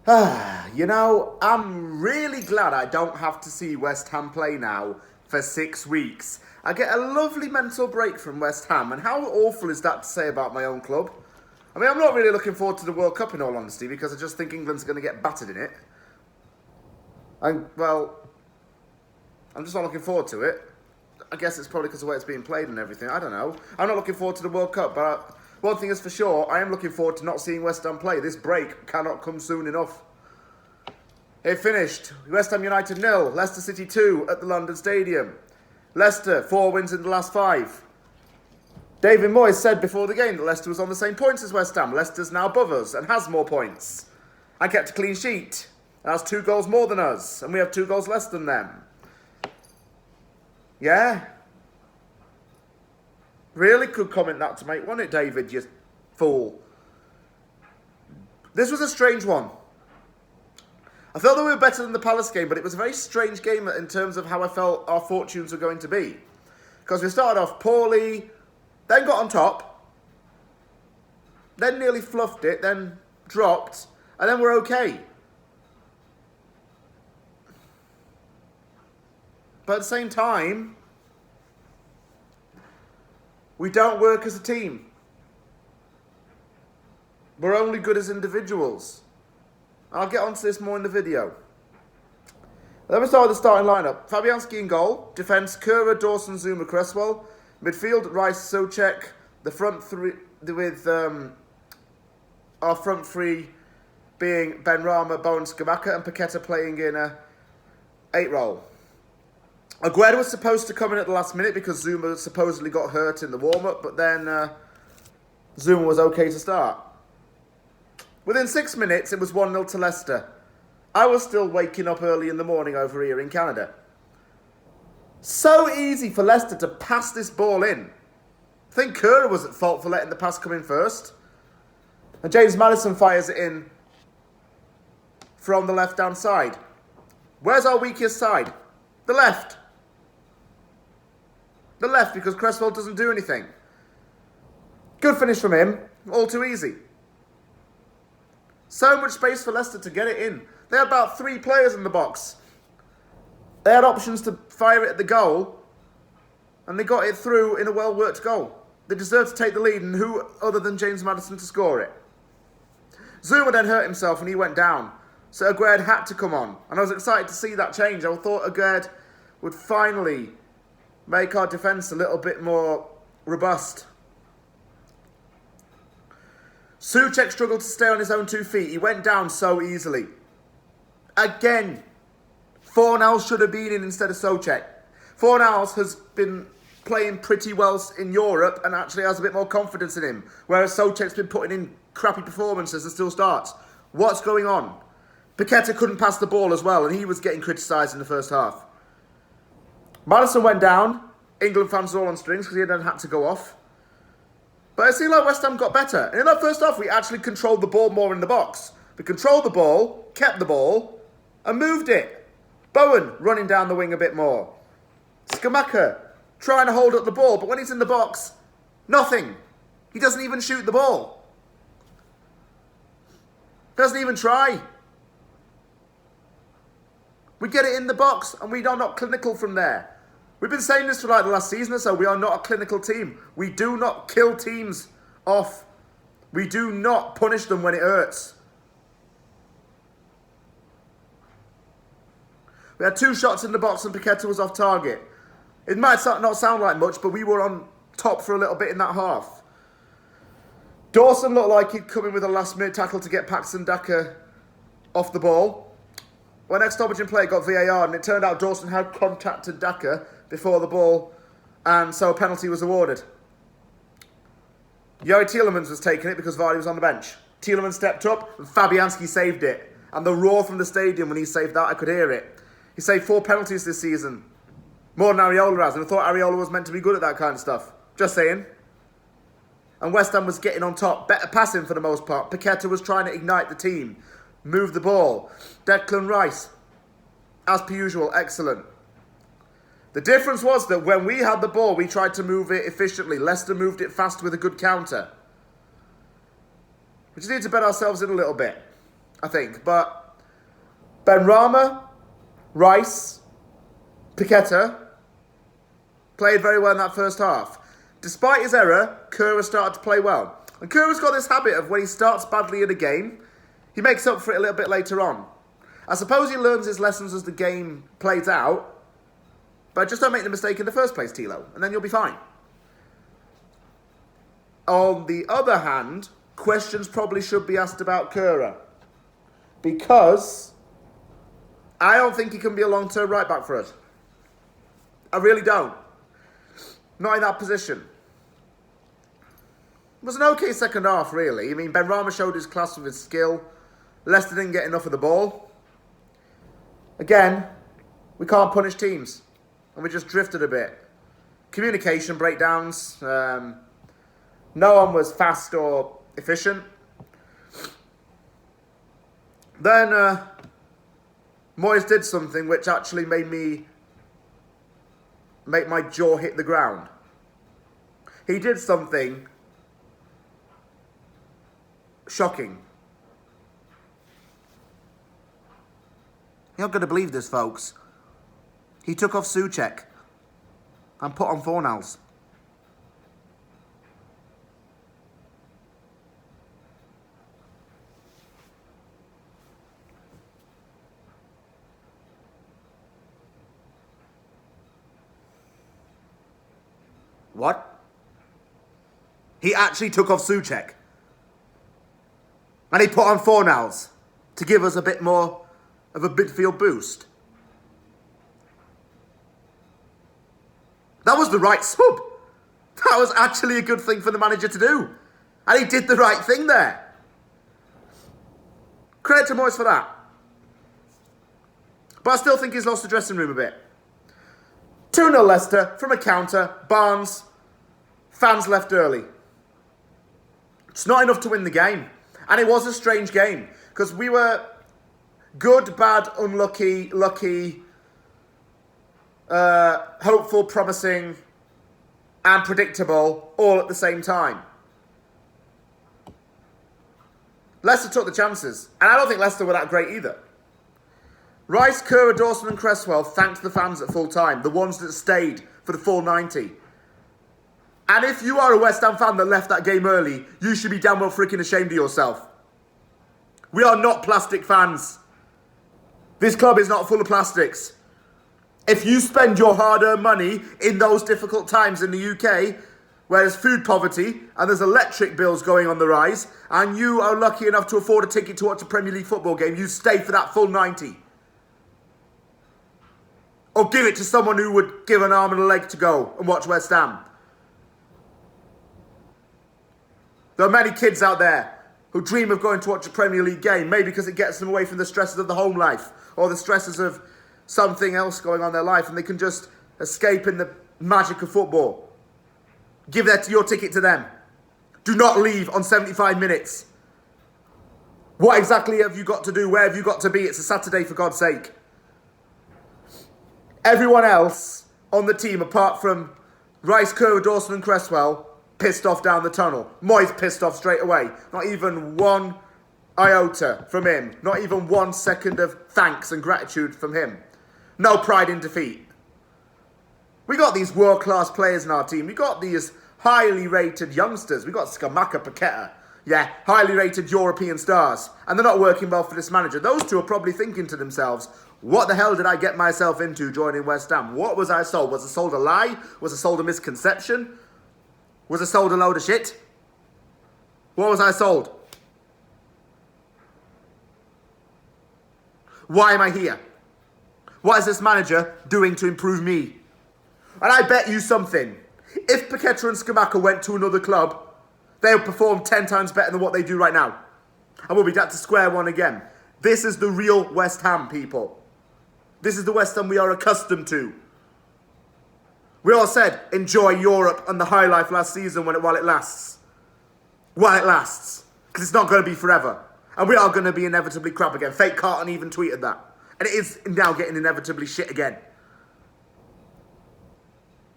You know, I'm really glad I don't have to see West Ham play now for 6 weeks. I get a lovely mental break from West Ham, and how awful is that to say about my own club? I mean, I'm not really looking forward to the World Cup in all honesty, because I just think England's going to get battered in it. Well, I'm just not looking forward to it. I guess it's probably because of the way it's being played and everything. I don't know. I'm not looking forward to the World Cup, but one thing is for sure, I am looking forward to not seeing West Ham play. This break cannot come soon enough. It finished. West Ham United 0, Leicester City 2 at the London Stadium. Leicester, 4 wins in the last 5. David Moyes said before the game that Leicester was on the same points as West Ham. Leicester's now above us and has more points. And kept a clean sheet. And has 2 goals more than us. And we have 2 goals less than them. Yeah. Really could comment that to make, wasn't it, David, you fool? This was a strange one. I felt that we were better than the Palace game, but it was a very strange game in terms of how I felt our fortunes were going to be. Because we started off poorly, then got on top, then nearly fluffed it, then dropped, and then we're okay. But at the same time, we don't work as a team. We're only good as individuals. I'll get onto this more in the video. Let me start with the starting lineup. Fabianski in goal. Defence, Kura, Dawson, Zuma, Cresswell. Midfield, Rice, Souček. The front three with our front three being Benrahma, Bowen, Scamacca, and Paqueta playing in a 8 role. Aguero was supposed to come in at the last minute because Zuma supposedly got hurt in the warm-up, but then Zuma was okay to start. Within 6 minutes, it was 1-0 to Leicester. I was still waking up early in the morning over here in Canada. So easy for Leicester to pass this ball in. I think Kura was at fault for letting the pass come in first. And James Maddison fires it in from the left-hand side. Where's our weakest side? The left. The left, because Cresswell doesn't do anything. Good finish from him. All too easy. So much space for Leicester to get it in. They had about 3 players in the box. They had options to fire it at the goal, and they got it through in a well-worked goal. They deserved to take the lead, and who other than James Maddison to score it? Zuma then hurt himself, and he went down. So Aguerd had to come on, and I was excited to see that change. I thought Aguerd would finally make our defence a little bit more robust. Souček struggled to stay on his own 2 feet. He went down so easily. Again, Fornals should have been in instead of Souček. Fornals has been playing pretty well in Europe and actually has a bit more confidence in him, whereas Souček's been putting in crappy performances and still starts. What's going on? Paqueta couldn't pass the ball as well, and he was getting criticised in the first half. Maddison went down. England fans were all on strings because he then had to go off. But it seemed like West Ham got better. And in that first half, we actually controlled the ball more in the box. We controlled the ball, kept the ball, and moved it. Bowen running down the wing a bit more. Scamacca trying to hold up the ball, but when he's in the box, nothing. He doesn't even shoot the ball. Doesn't even try. We get it in the box, and we are not clinical from there. We've been saying this for like the last season or so. We are not a clinical team. We do not kill teams off. We do not punish them when it hurts. We had 2 shots in the box and Paqueta was off target. It might not sound like much, but we were on top for a little bit in that half. Dawson looked like he'd come in with a last-minute tackle to get Paxton Daka off the ball. When next stoppage in play got VAR, and it turned out Dawson had contacted Daka before the ball, and so a penalty was awarded. Youri Tielemans was taking it because Vardy was on the bench. Tielemans stepped up, and Fabianski saved it. And the roar from the stadium when he saved that, I could hear it. He saved 4 penalties this season. More than Areola has, and I thought Areola was meant to be good at that kind of stuff. Just saying. And West Ham was getting on top. Better passing for the most part. Paqueta was trying to ignite the team. Move the ball. Declan Rice, as per usual, excellent. The difference was that when we had the ball, we tried to move it efficiently. Leicester moved it fast with a good counter. We just need to bet ourselves in a little bit. I think. But Benrahma, Rice, Paqueta played very well in that first half. Despite his error, Kura started to play well. And Kura's got this habit of when he starts badly in a game, he makes up for it a little bit later on. I suppose he learns his lessons as the game plays out, but just don't make the mistake in the first place, Tilo, and then you'll be fine. On the other hand, questions probably should be asked about Kura, because I don't think he can be a long-term right-back for us. I really don't. Not in that position. It was an okay second half, really. I mean, Benrahma showed his class with his skill. Leicester didn't get enough of the ball. Again, we can't punish teams. And we just drifted a bit. Communication breakdowns. No one was fast or efficient. Then Moyes did something which actually made my jaw hit the ground. He did something shocking. You're not going to believe this, folks. He took off Souček and put on Fornals. What? He actually took off Souček. And he put on Fornals to give us a bit more of a midfield boost. That was the right sub. That was actually a good thing for the manager to do. And he did the right thing there. Credit to Moyes for that. But I still think he's lost the dressing room a bit. 2-0 Leicester from a counter. Barnes. Fans left early. It's not enough to win the game. And it was a strange game. Because we were good, bad, unlucky, lucky, hopeful, promising, and predictable all at the same time. Leicester took the chances. And I don't think Leicester were that great either. Rice, Kura, Dawson and Cresswell thanked the fans at full time. The ones that stayed for the full 90. And if you are a West Ham fan that left that game early, you should be damn well freaking ashamed of yourself. We are not plastic fans. This club is not full of plastics. If you spend your hard-earned money in those difficult times in the UK, where there's food poverty and there's electric bills going on the rise, and you are lucky enough to afford a ticket to watch a Premier League football game, you stay for that full 90. Or give it to someone who would give an arm and a leg to go and watch West Ham. There are many kids out there who dream of going to watch a Premier League game, maybe because it gets them away from the stresses of the home life or the stresses of something else going on in their life, and they can just escape in the magic of football. Give your ticket to them. Do not leave on 75 minutes. What exactly have you got to do? Where have you got to be? It's a Saturday, for God's sake. Everyone else on the team, apart from Rice, Kura, Dawson and Cresswell, pissed off down the tunnel. Moyes pissed off straight away. Not even one iota from him. Not even 1 second of thanks and gratitude from him. No pride in defeat. We got these world-class players in our team. We got these highly rated youngsters. We got Scamacca, Paqueta. Yeah, highly rated European stars. And they're not working well for this manager. Those two are probably thinking to themselves, what the hell did I get myself into joining West Ham? What was I sold? Was I sold a lie? Was I sold a misconception? Was I sold a load of shit? What was I sold? Why am I here? What is this manager doing to improve me? And I bet you something. If Paqueta and Scamacca went to another club, they would perform 10 times better than what they do right now. And we'll be back to square one again. This is the real West Ham, people. This is the West Ham we are accustomed to. We all said, enjoy Europe and the high life last season while it lasts. While it lasts. Because it's not going to be forever. And we are going to be inevitably crap again. Fake Carton even tweeted that. And it is now getting inevitably shit again.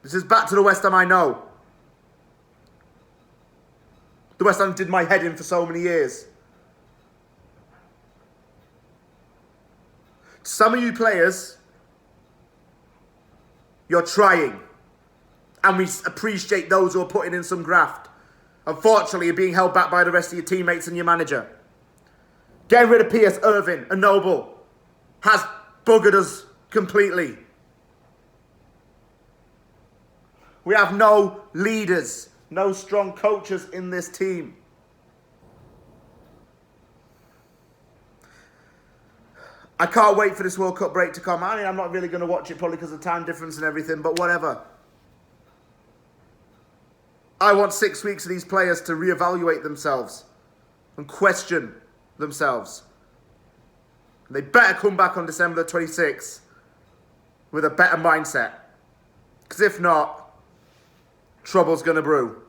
This is back to the West Ham I know. The West Ham did my head in for so many years. Some of you players, you're trying. And we appreciate those who are putting in some graft. Unfortunately, you're being held back by the rest of your teammates and your manager. Getting rid of Pierce, Irvin and Noble has buggered us completely. We have no leaders, no strong coaches in this team. I can't wait for this World Cup break to come. I mean, I'm not really going to watch it probably because of time difference and everything, but whatever. I want 6 weeks of these players to reevaluate themselves and question themselves. They better come back on December the 26th with a better mindset. Because if not, trouble's going to brew.